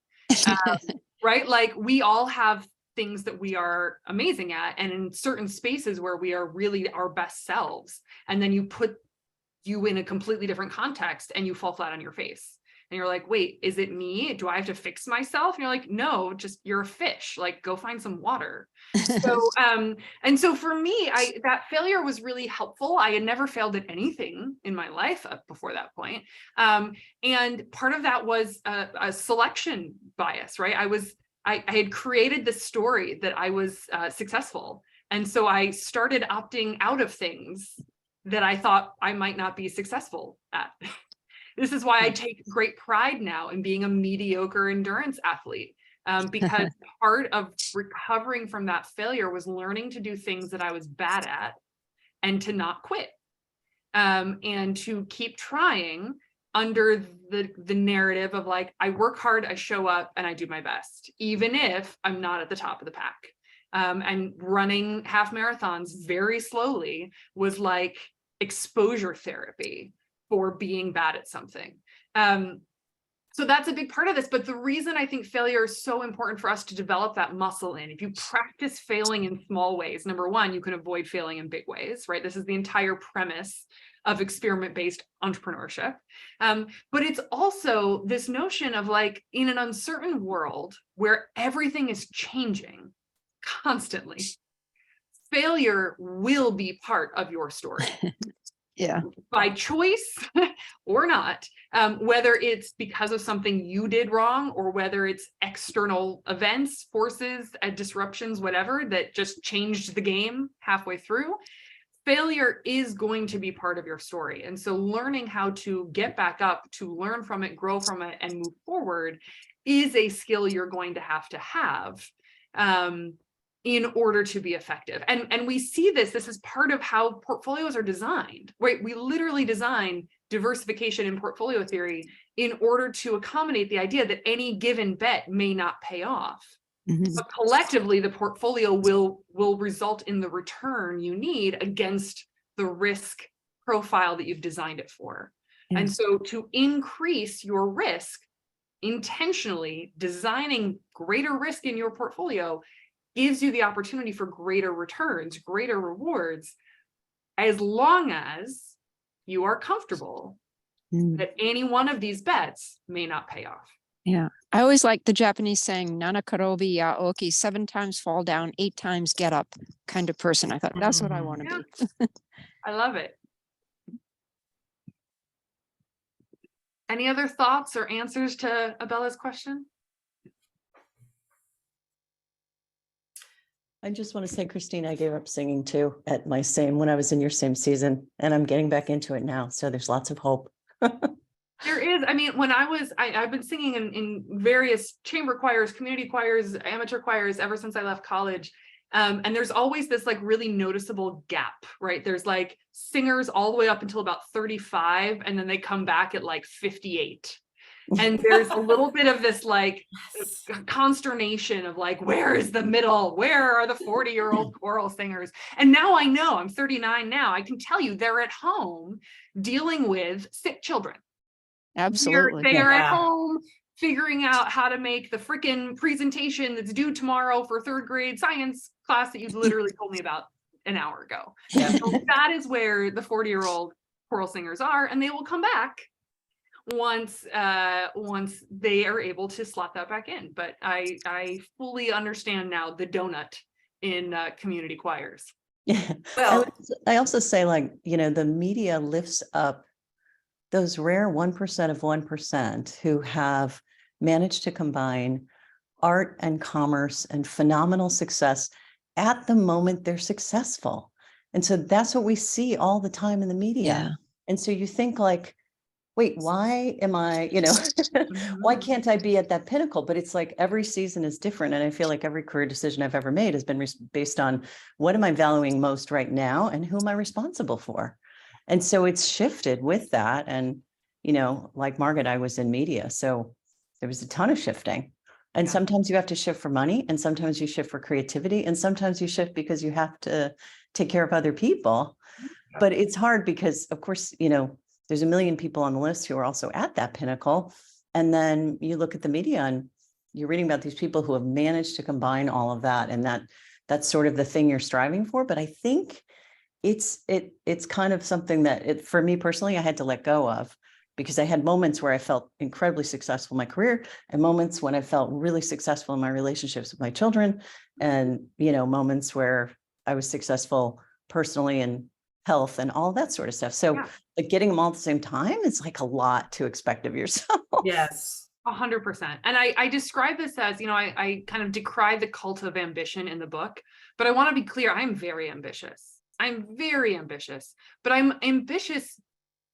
Right? Like we all have things that we are amazing at, and in certain spaces where we are really our best selves. And then you put you in a completely different context and you fall flat on your face. And you're like, wait, is it me? Do I have to fix myself? And you're like, no, just you're a fish, like go find some water. So, and so for me, that failure was really helpful. I had never failed at anything in my life up before that point. And part of that was a selection bias, right? I had created this story that I was successful. And so I started opting out of things that I thought I might not be successful at. This is why I take great pride now in being a mediocre endurance athlete, because part of recovering from that failure was learning to do things that I was bad at and to not quit, and to keep trying under the narrative of like, I work hard, I show up, and I do my best, even if I'm not at the top of the pack. And running half marathons very slowly was like exposure therapy for being bad at something. So that's a big part of this. But the reason I think failure is so important for us to develop that muscle in, if you practice failing in small ways, number one, you can avoid failing in big ways, right? This is the entire premise of experiment-based entrepreneurship. But it's also this notion of like, in an uncertain world where everything is changing constantly, failure will be part of your story. Yeah. By choice or not, whether it's because of something you did wrong or whether it's external events, forces, disruptions, whatever, that just changed the game halfway through, failure is going to be part of your story. And so learning how to get back up, to learn from it, grow from it, and move forward is a skill you're going to have. In order to be effective. And we see this is part of how portfolios are designed, right? We literally design diversification in portfolio theory in order to accommodate the idea that any given bet may not pay off. Mm-hmm. But collectively, the portfolio will result in the return you need against the risk profile that you've designed it for. Yeah. And so to increase your risk, intentionally designing greater risk in your portfolio gives you the opportunity for greater returns, greater rewards, as long as you are comfortable that any one of these bets may not pay off. Yeah. I always like the Japanese saying, Nana karobi ya oki, 7 times fall down, 8 times get up kind of person. I thought that's what I want to be. I love it. Any other thoughts or answers to Abella's question? I just want to say, Christina, I gave up singing too when I was in your same season, and I'm getting back into it now. So there's lots of hope. There is. I mean, when I've been singing in various chamber choirs, community choirs, amateur choirs ever since I left college. And there's always this like really noticeable gap, right? There's like singers all the way up until about 35, and then they come back at like 58. And there's a little bit of this like consternation of like, where is the middle? Where are the 40-year-old choral singers? And now I know, I'm 39 now, I can tell you they're at home dealing with sick children. Absolutely. They are at home figuring out how to make the freaking presentation that's due tomorrow for 3rd grade science class that you literally told me about an hour ago. Yeah. So that is where the 40-year-old choral singers are, and they will come back once they are able to slot that back in. But I fully understand now the donut community choirs. Yeah. Well, I also say, like, the media lifts up those rare 1% of 1% who have managed to combine art and commerce and phenomenal success at the moment they're successful. And so that's what we see all the time in the media. Yeah. And so you think, like, wait, why am I, why can't I be at that pinnacle? But it's like every season is different. And I feel like every career decision I've ever made has been based on what am I valuing most right now and who am I responsible for? And so it's shifted with that. And, like Margit, I was in media. So there was a ton of shifting. And Yeah. sometimes you have to shift for money, and sometimes you shift for creativity, and sometimes you shift because you have to take care of other people. But it's hard because, of course, there's a million people on the list who are also at that pinnacle. And then you look at the media and you're reading about these people who have managed to combine all of that. And that's sort of the thing you're striving for. But I think it's kind of something that for me personally, I had to let go of, because I had moments where I felt incredibly successful in my career and moments when I felt really successful in my relationships with my children, and, moments where I was successful personally and health and all that sort of stuff. So Yeah. like getting them all at the same time, it's like a lot to expect of yourself. yes. 100%. And I describe this as, I kind of decry the cult of ambition in the book, but I want to be clear, I'm very ambitious. I'm very ambitious, but I'm ambitious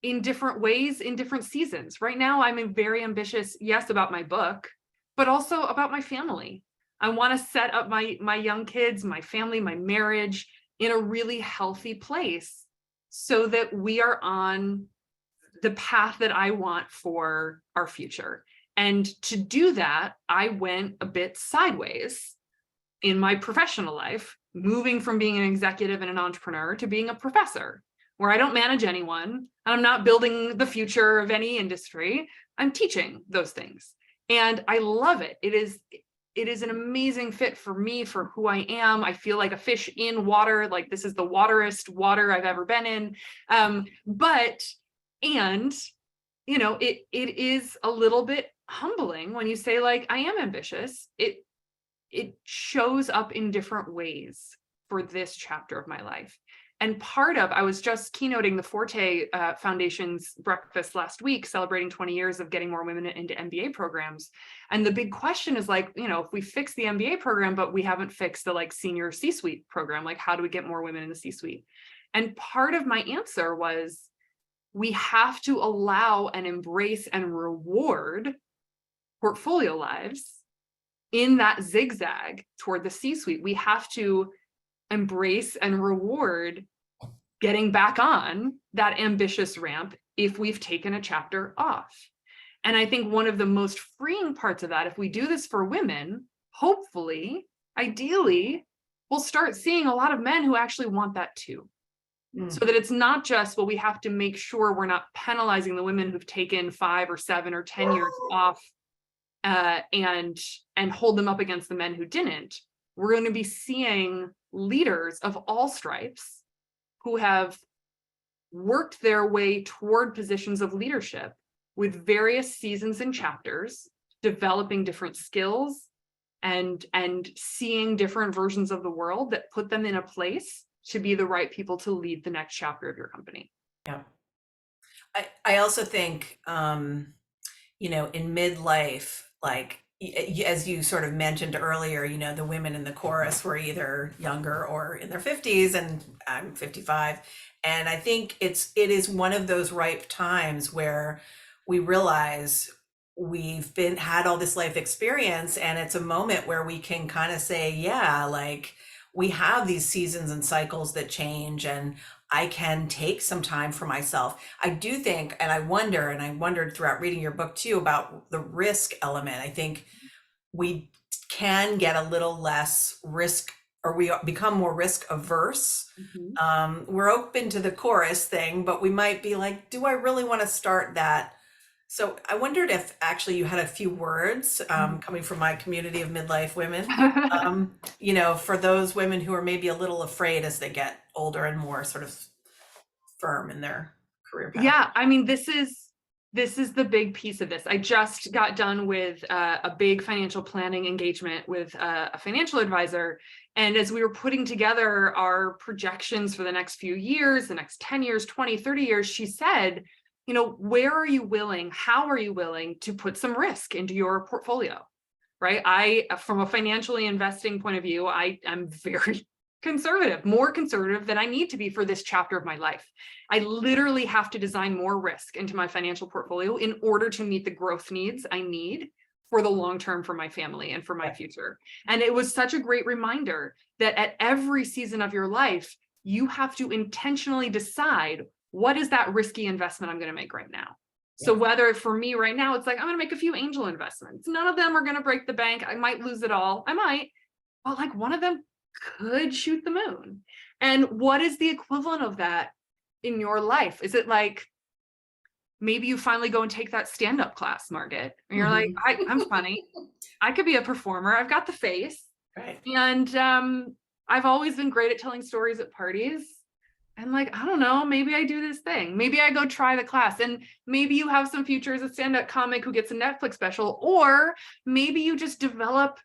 in different ways, in different seasons. Right now, I'm very ambitious, yes, about my book, but also about my family. I want to set up my young kids, my family, my marriage in a really healthy place so that we are on the path that I want for our future. And to do that, I went a bit sideways in my professional life, moving from being an executive and an entrepreneur to being a professor, where I don't manage anyone and I'm not building the future of any industry. I'm teaching those things. And I love it. It is an amazing fit for me, for who I am. I feel like a fish in water. Like, this is the wateriest water I've ever been in. It is a little bit humbling when you say, like, I am ambitious. It shows up in different ways for this chapter of my life. And I was just keynoting the Forte Foundation's breakfast last week, celebrating 20 years of getting more women into MBA programs. And the big question is, like, if we fix the MBA program, but we haven't fixed the senior C-suite program, like, how do we get more women in the C-suite? And part of my answer was, we have to allow and embrace and reward portfolio lives in that zigzag toward the C-suite. We have to embrace and reward getting back on that ambitious ramp if we've taken a chapter off. And I think one of the most freeing parts of that, if we do this for women, hopefully, ideally, we'll start seeing a lot of men who actually want that too. So that it's not just, well, we have to make sure we're not penalizing the women who've taken 5 or 7 or 10 years off and hold them up against the men who didn't. We're going to be seeing leaders of all stripes who have worked their way toward positions of leadership with various seasons and chapters, developing different skills and seeing different versions of the world that put them in a place to be the right people to lead the next chapter of your company. Yeah. I also think, in midlife, like, as you sort of mentioned earlier, the women in the chorus were either younger or in their 50s, and I'm 55. And I think it is one of those ripe times where we realize we've had all this life experience, and it's a moment where we can kind of say, yeah, like, we have these seasons and cycles that change, and I can take some time for myself. I do think, and I wondered throughout reading your book too, about the risk element. I think we can get a little less risk, or we become more risk averse. Mm-hmm. We're open to the chorus thing, but we might be like, do I really want to start that? So I wondered if actually you had a few words coming from my community of midlife women, for those women who are maybe a little afraid as they get older and more sort of firm in their career path. Yeah, I mean, this this is the big piece of this. I just got done with a big financial planning engagement with a financial advisor. And as we were putting together our projections for the next few years, the next 10 years, 20, 30 years, she said, you know, where are you willing, how are you willing to put some risk into your portfolio, right? From a financially investing point of view, I'm very conservative, more conservative than I need to be for this chapter of my life. I literally have to design more risk into my financial portfolio in order to meet the growth needs I need for the long term for my family and for my future. And it was such a great reminder that at every season of your life, you have to intentionally decide, what is that risky investment I'm going to make right now? So whether for me right now, it's like, I'm going to make a few angel investments. None of them are going to break the bank. I might lose it all. I might, but like one of them could shoot the moon. And what is the equivalent of that in your life? Is it like, maybe you finally go and take that stand-up class, Margit, and you're like, I'm funny. I could be a performer. I've got the face. Right. And I've always been great at telling stories at parties. And like, I don't know, maybe I do this thing. Maybe I go try the class. And maybe you have some future as a stand-up comic who gets a Netflix special, or maybe you just develop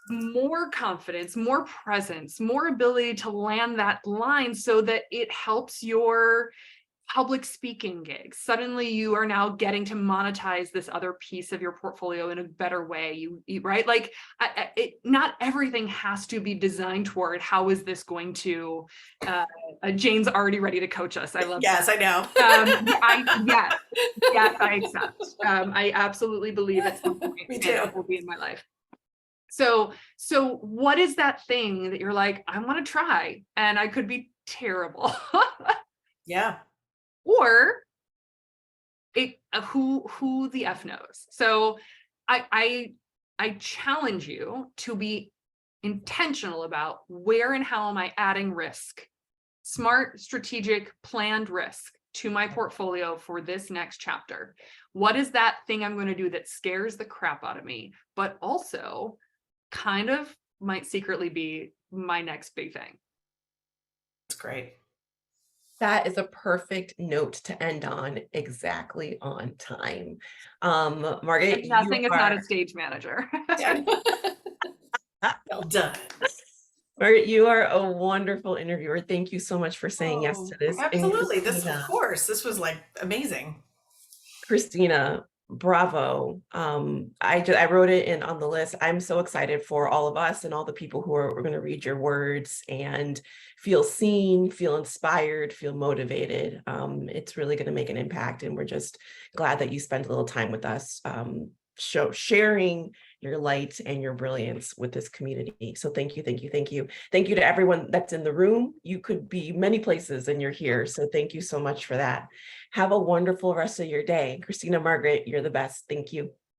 more confidence, more presence, more ability to land that line so that it helps your public speaking gigs. Suddenly you are now getting to monetize this other piece of your portfolio in a better way. Right? Like not everything has to be designed toward how is this going to, Jane's already ready to coach us. I love Yes, that. I know. Yes, I accept. I absolutely believe at some point Me stand-up too. will be in my life. So what is that thing that you're like, I want to try and I could be terrible? Yeah. Or who the F knows? So I challenge you to be intentional about where and how am I adding risk, smart, strategic, planned risk to my portfolio for this next chapter. What is that thing I'm going to do that scares the crap out of me, but also kind of might secretly be my next big thing? That's great. That is a perfect note to end on, exactly on time. Margit, Nothing you is not are a stage manager. Well done. Margit, you are a wonderful interviewer. Thank you so much for saying yes to this. And Absolutely. This, of course, this was like amazing. Christina, bravo. I wrote it in on the list. I'm so excited for all of us and all the people who are going to read your words and feel seen, feel inspired, feel motivated. It's really going to make an impact, and we're just glad that you spent a little time with us, sharing your light and your brilliance with this community. So thank you, thank you, thank you. Thank you to everyone that's in the room. You could be many places and you're here. So thank you so much for that. Have a wonderful rest of your day. Christina, Margit, you're the best. Thank you.